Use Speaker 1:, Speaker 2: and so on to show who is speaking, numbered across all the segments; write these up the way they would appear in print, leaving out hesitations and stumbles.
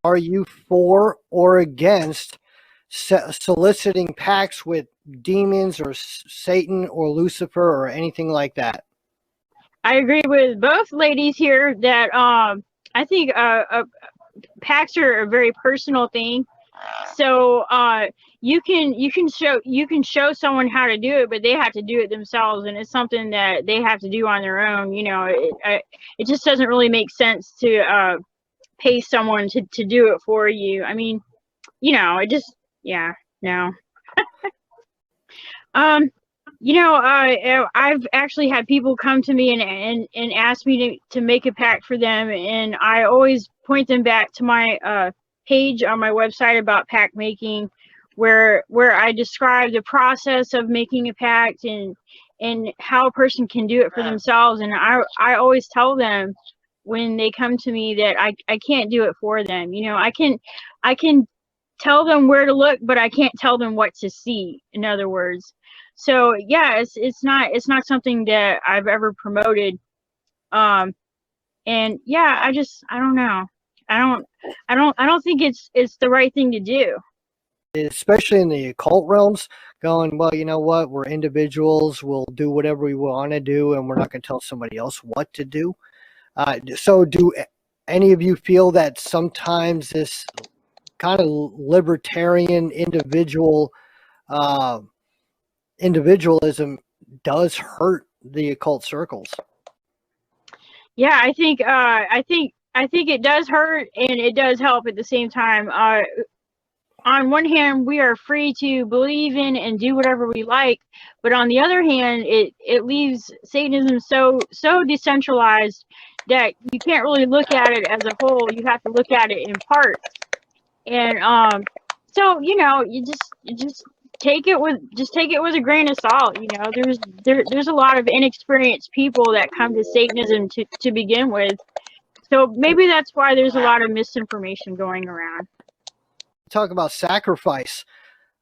Speaker 1: Are you for or against soliciting pacts with demons or Satan or Lucifer or anything like that?
Speaker 2: I agree with both ladies here that I think pacts are a very personal thing. So you can show someone how to do it, but they have to do it themselves, and it's something that they have to do on their own. It just doesn't really make sense to pay someone to do it for you. I mean, it just, yeah, no. Um, I've actually had people come to me and ask me to make a pack for them, and I always point them back to my page on my website about pack making, where I describe the process of making a pact and how a person can do it for themselves. And I always tell them when they come to me that I can't do it for them. I can tell them where to look, but I can't tell them what to see, in other words. So yeah, it's not something that I've ever promoted. And yeah, I don't know. I don't think it's the right thing to do.
Speaker 1: Especially in the occult realms, going, well, you know what? We're individuals. We'll do whatever we want to do, and we're not going to tell somebody else what to do. So, do any of you feel that sometimes this kind of libertarian uh, individualism does hurt the occult circles?
Speaker 2: Yeah, I think it does hurt and it does help at the same time. On one hand, we are free to believe in and do whatever we like, but on the other hand, it leaves Satanism so decentralized that you can't really look at it as a whole. You have to look at it in parts. And so you just take it with a grain of salt. There's a lot of inexperienced people that come to Satanism to begin with. So maybe that's why there's a lot of misinformation going around.
Speaker 1: Talk about sacrifice.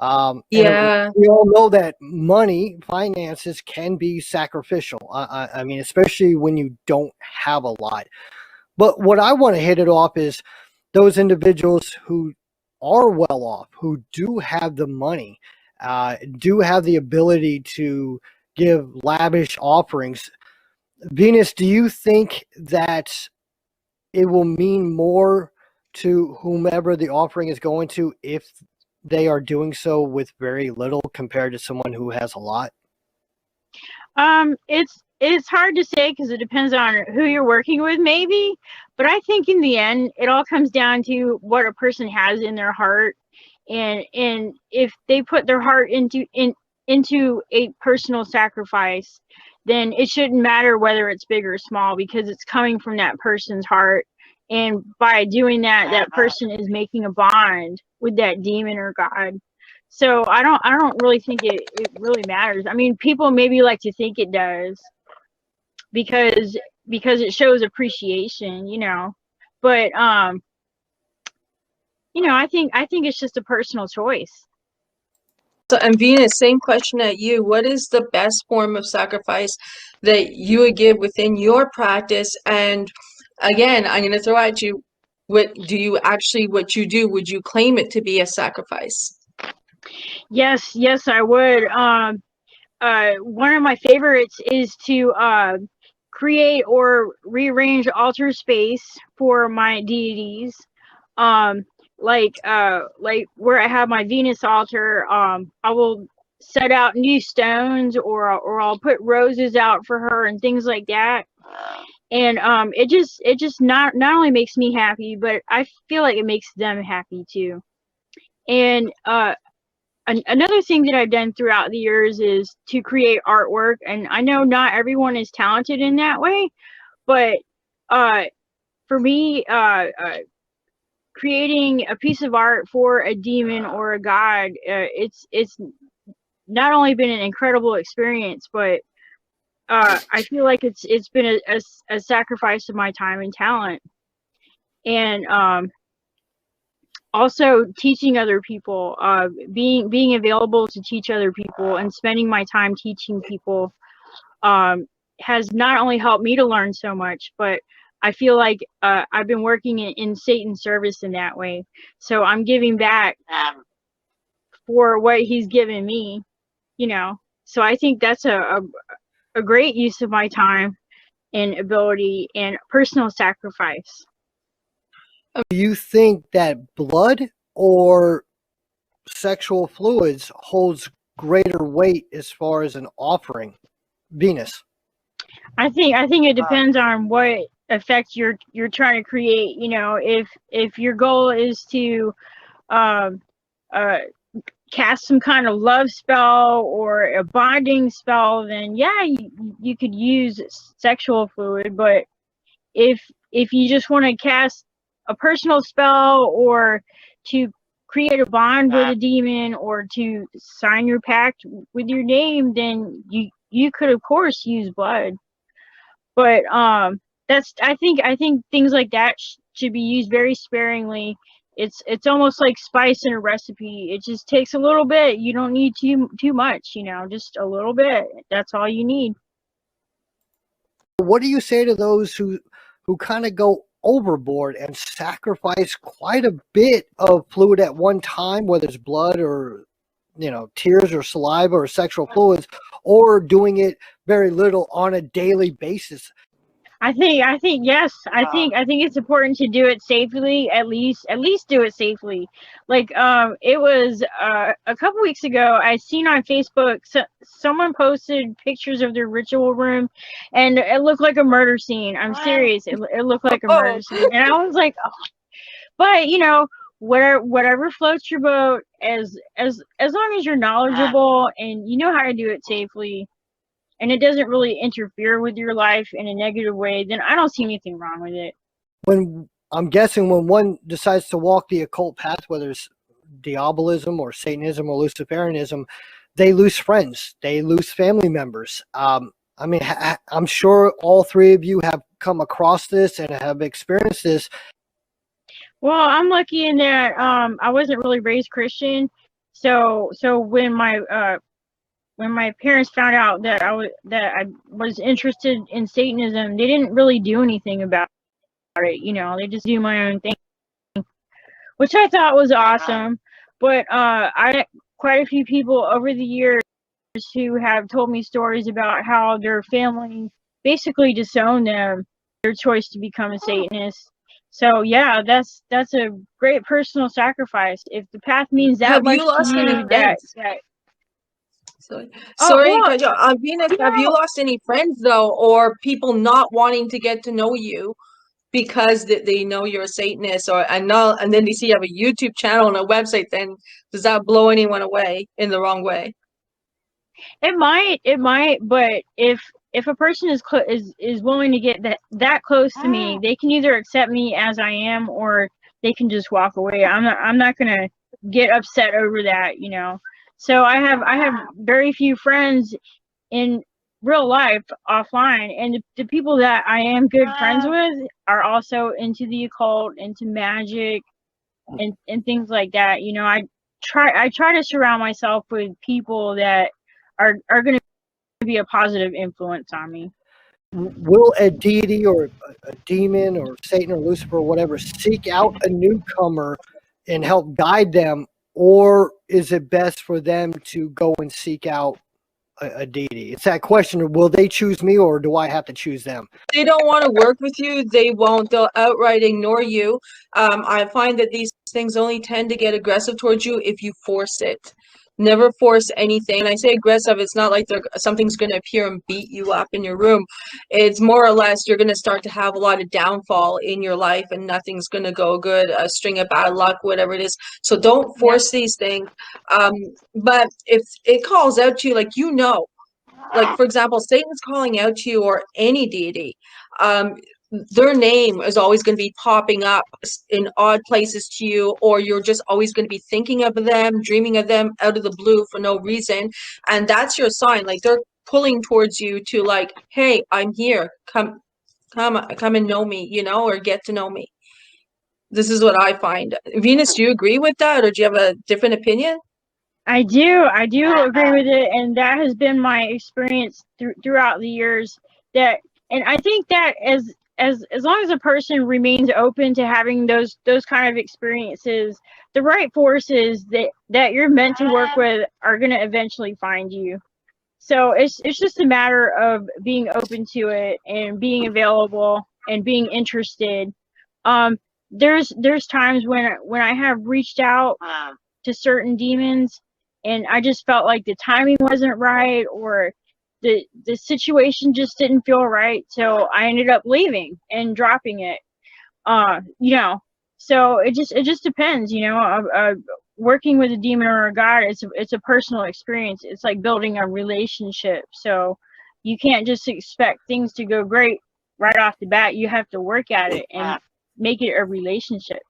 Speaker 1: And
Speaker 3: Yeah.
Speaker 1: we all know that money, finances can be sacrificial. I mean, especially when you don't have a lot. But what I want to hit it off is those individuals who are well off, who do have the money, do have the ability to give lavish offerings. Venus, do you think that it will mean more to whomever the offering is going to if they are doing so with very little compared to someone who has a lot?
Speaker 2: It's hard to say because it depends on who you're working with, maybe. But I think in the end, it all comes down to what a person has in their heart, and if they put their heart into a personal sacrifice, then it shouldn't matter whether it's big or small because it's coming from that person's heart. And by doing that, that person is making a bond with that demon or God. So I don't really think it really matters. I mean, people maybe like to think it does because it shows appreciation. But I think it's just a personal choice.
Speaker 3: So, and Venus, same question at you. What is the best form of sacrifice that you would give within your practice? And again, I'm going to throw at you, what you do, would you claim it to be a sacrifice?
Speaker 2: Yes, I would. One of my favorites is to create or rearrange altar space for my deities. Um, like where I have my Venus altar, I will set out new stones, or I'll put roses out for her and things like that. And it just not only makes me happy, but I feel like it makes them happy too. And another thing that I've done throughout the years is to create artwork, and I know not everyone is talented in that way, but uh, for me, creating a piece of art for a demon or a god, it's not only been an incredible experience, but I feel like it's been a sacrifice of my time and talent, and also teaching other people, being available to teach other people and spending my time teaching people has not only helped me to learn so much, but I feel like I've been working in Satan's service in that way. So I'm giving back for what he's given me, you know. So I think that's a great use of my time and ability and personal sacrifice.
Speaker 1: Do you think that blood or sexual fluids holds greater weight as far as an offering? Venus.
Speaker 2: I think it depends on what effect you're trying to create. You know, if your goal is to um, uh, cast some kind of love spell or a bonding spell, then yeah, you could use sexual fluid. But if you just want to cast a personal spell or to create a bond with a demon or to sign your pact with your name, then you could of course use blood. But that's I think things like that should be used very sparingly. It's almost like spice in a recipe. It just takes a little bit. You don't need too much, you know, just a little bit. That's all you need.
Speaker 1: What do you say to those who kind of go overboard and sacrifice quite a bit of fluid at one time, whether it's blood or, you know, tears or saliva or sexual fluids, or doing it very little on a daily basis?
Speaker 2: I think yes. I think it's important to do it safely. At least do it safely. Like it was a couple weeks ago. I seen on Facebook someone posted pictures of their ritual room, and it looked like a murder scene. I'm serious. It looked like a murder scene, and I was like, oh. But you know, whatever floats your boat, as long as you're knowledgeable and you know how to do it safely, and it doesn't really interfere with your life in a negative way, then I don't see anything wrong with it.
Speaker 1: When I'm guessing when one decides to walk the occult path, whether it's diabolism or Satanism or Luciferianism, they lose friends, they lose family members. I mean, I'm sure all three of you have come across this and have experienced this.
Speaker 2: Well, I'm lucky in that I wasn't really raised Christian, so when my parents found out that I was interested in Satanism, they didn't really do anything about it. You know, they just do my own thing, which I thought was awesome. But I quite a few people over the years who have told me stories about how their family basically disowned their choice to become a Satanist. So yeah, that's a great personal sacrifice. If the path means that
Speaker 3: Have
Speaker 2: much
Speaker 3: you
Speaker 2: to
Speaker 3: lost any
Speaker 2: you,
Speaker 3: friends?
Speaker 2: oh
Speaker 3: Sorry,
Speaker 2: well,
Speaker 3: Venus,
Speaker 2: you
Speaker 3: have you
Speaker 2: know,
Speaker 3: lost any friends though, or people not wanting to get to know you because they know you're a Satanist, and then they see you have a YouTube channel and a website? Then does that blow anyone away in the wrong way?
Speaker 2: it might, but if a person is willing to get that close to me, they can either accept me as I am, or they can just walk away. I'm not gonna get upset over that, you know. So I have very few friends in real life offline, and the people that I am good friends with are also into the occult, into magic, and things like that. You know, I try to surround myself with people that are going to be a positive influence on me.
Speaker 1: Will a deity or a demon or Satan or Lucifer or whatever seek out a newcomer and help guide them, or is it best for them to go and seek out a deity? It's that question of, will they choose me or do I have to choose them?
Speaker 3: They don't want to work with you, they won't. They'll outright ignore you. I find that these things only tend to get aggressive towards you if you force it. Never force anything. And I say aggressive, it's not like something's going to appear and beat you up in your room. It's more or less you're going to start to have a lot of downfall in your life and nothing's going to go good, a string of bad luck, whatever it is. So don't force these things. But if it calls out to you, like, you know, like for example, Satan's calling out to you, or any deity, their name is always going to be popping up in odd places to you, or you're just always going to be thinking of them, dreaming of them out of the blue for no reason. And that's your sign. Like, they're pulling towards you to, like, hey, I'm here, come and know me, you know, or get to know me. This is what I find. Venus, do you agree with that, or do you have a different opinion?
Speaker 2: I do agree with it, and that has been my experience throughout the years. And I think that as long as a person remains open to having those kind of experiences, the right forces that you're meant to work with are going to eventually find you. So it's just a matter of being open to it and being available and being interested. Um, there's times when I have reached out to certain demons, and I just felt like the timing wasn't right, or the situation just didn't feel right, so I ended up leaving and dropping it. You know, so it just depends. Working with a demon or a god, it's a personal experience. It's like building a relationship. So you can't just expect things to go great right off the bat. You have to work at it and make it a relationship.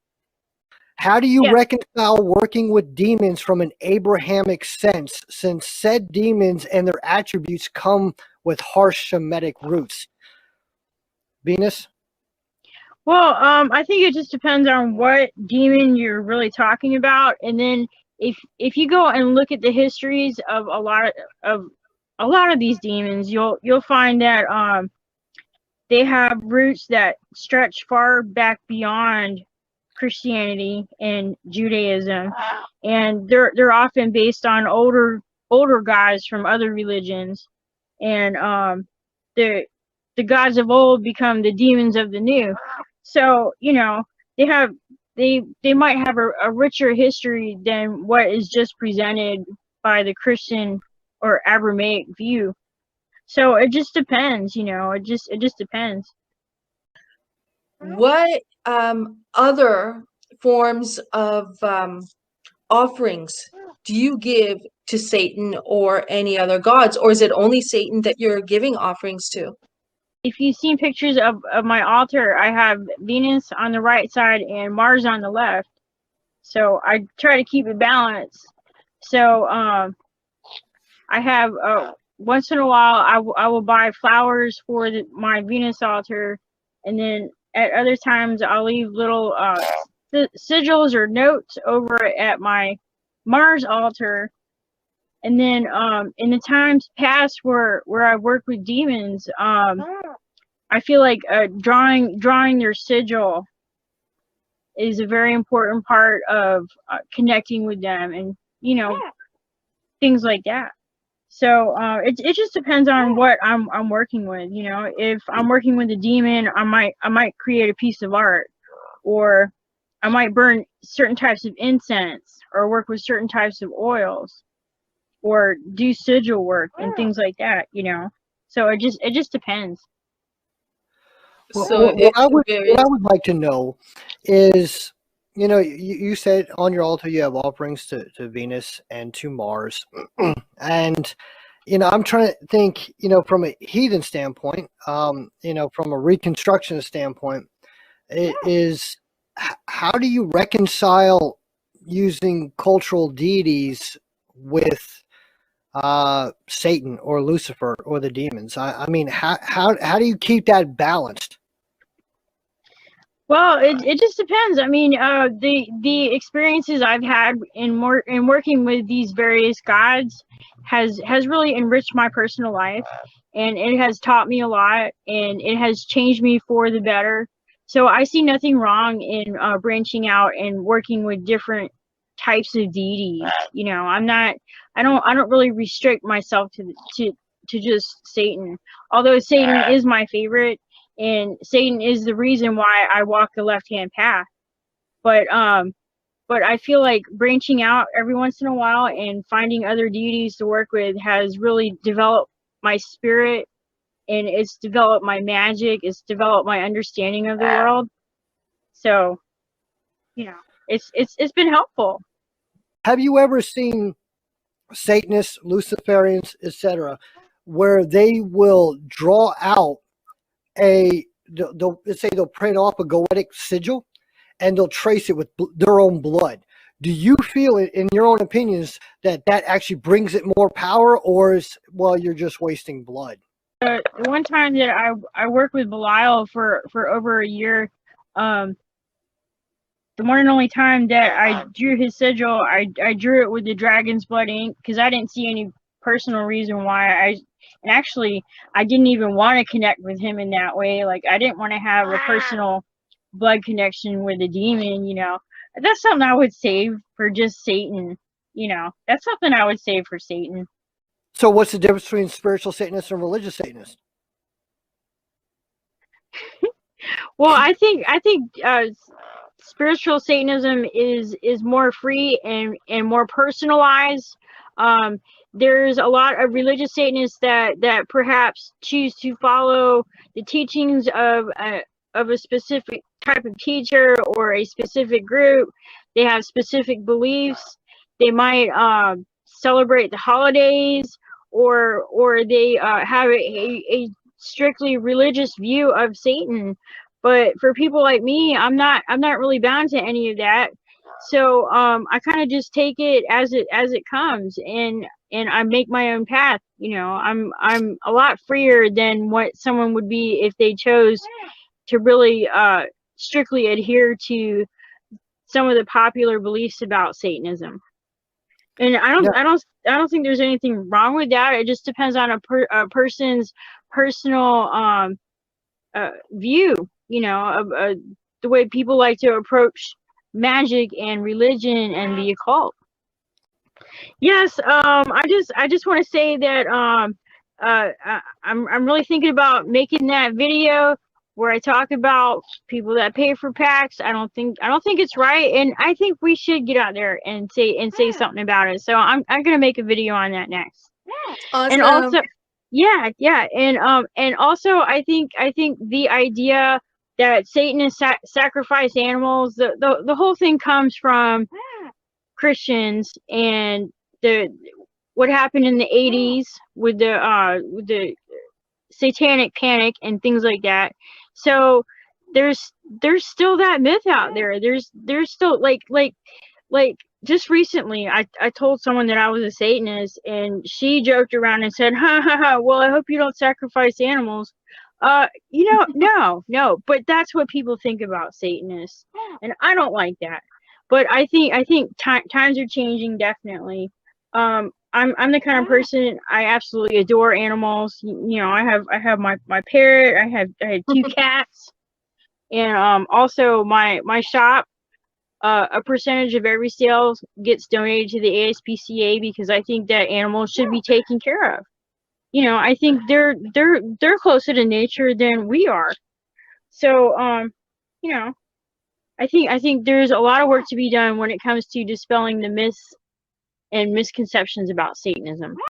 Speaker 1: How do you
Speaker 2: Yeah.
Speaker 1: reconcile working with demons from an Abrahamic sense, since said demons and their attributes come with harsh Shemitic roots? Venus?
Speaker 2: Well, I think it just depends on what demon you're really talking about, and then if you go and look at the histories of a lot of these demons, you'll find that they have roots that stretch far back beyond Christianity and Judaism, and they're often based on older guys from other religions, and the the gods of old become the demons of the new. So they have they might have a richer history than what is just presented by the Christian or Abrahamic view. So it just depends, it just depends.
Speaker 3: What other forms of offerings do you give to Satan or any other gods, or is it only Satan that you're giving offerings to?
Speaker 2: If you've seen pictures of my altar, I have Venus on the right side and Mars on the left. So I try to keep it balanced. So I have once in a while I will buy flowers for my Venus altar, and then at other times I'll leave little sigils or notes over at my Mars altar. And then in the times past where I work with demons, I feel like drawing their sigil is a very important part of connecting with them, and things like that. So it just depends on what I'm working with. If I'm working with a demon, I might create a piece of art, or I might burn certain types of incense, or work with certain types of oils, or do sigil work and things like that. So it just depends.
Speaker 1: Well,
Speaker 3: So
Speaker 1: what I
Speaker 3: it
Speaker 1: would
Speaker 3: varies.
Speaker 1: what I would like to know is, you said on your altar you have offerings to Venus and to Mars, and I'm trying to think, from a heathen standpoint, from a reconstruction standpoint, it is how do you reconcile using cultural deities with Satan or Lucifer or the demons? I mean, how do you keep that balanced?
Speaker 2: Well, it just depends. I mean, the experiences I've had in working with these various gods has really enriched my personal life, and it has taught me a lot, and it has changed me for the better. So I see nothing wrong in branching out and working with different types of deities. I don't really restrict myself to just Satan, although Satan is my favorite. And Satan is the reason why I walk the left-hand path. But I feel like branching out every once in a while and finding other deities to work with has really developed my spirit, and it's developed my magic, it's developed my understanding of the world. So, it's been helpful.
Speaker 1: Have you ever seen Satanists, Luciferians, etc., where they will draw out let's say they'll print off a goetic sigil and they'll trace it with their own blood? Do you feel, in your own opinions, that actually brings it more power, or you're just wasting blood?
Speaker 2: The one time that I worked with Belial for over a year, the one and only time that I drew his sigil, I drew it with the dragon's blood ink, because I didn't see personal reason why and actually I didn't even want to connect with him in that way. Like I didn't want to have a personal blood connection with a demon, you know. That's something I would save for just Satan, you know. That's something I would save for Satan.
Speaker 1: So what's the difference between spiritual Satanists and religious Satanists?
Speaker 2: Well, I think spiritual Satanism is more free and more personalized. Um, there's a lot of religious Satanists that perhaps choose to follow the teachings of a specific type of teacher or a specific group. They have specific beliefs. They might celebrate the holidays, or they have a strictly religious view of Satan. But for people like me, I'm not really bound to any of that. So I kind of just take it as it comes, and I make my own path. You know, I'm a lot freer than what someone would be if they chose to really strictly adhere to some of the popular beliefs about Satanism. And I don't think there's anything wrong with that. It just depends on a person's personal view, you know, of the way people like to approach magic and religion and the occult. Yes, I just want to say that I'm really thinking about making that video where I talk about people that pay for packs. I don't think it's right, and I think we should get out there and say something about it. So I'm gonna make a video on that next.
Speaker 3: Awesome.
Speaker 2: And also, yeah, and also I think the idea that Satanists sacrifice animals, the whole thing comes from Christians and what happened in the 80s with the satanic panic and things like that. So there's still that myth out there. There's still like just recently I told someone that I was a Satanist, and she joked around and said, ha ha ha, well, I hope you don't sacrifice animals. You know, no, but that's what people think about Satanists, and I don't like that. But I think times are changing, definitely. I'm the kind of person, I absolutely adore animals. You know, I have my parrot, I had 2 cats, and also my shop. A percentage of every sale gets donated to the ASPCA because I think that animals should be taken care of. You know, I think they're closer to nature than we are. So you know, I think there's a lot of work to be done when it comes to dispelling the myths and misconceptions about Satanism.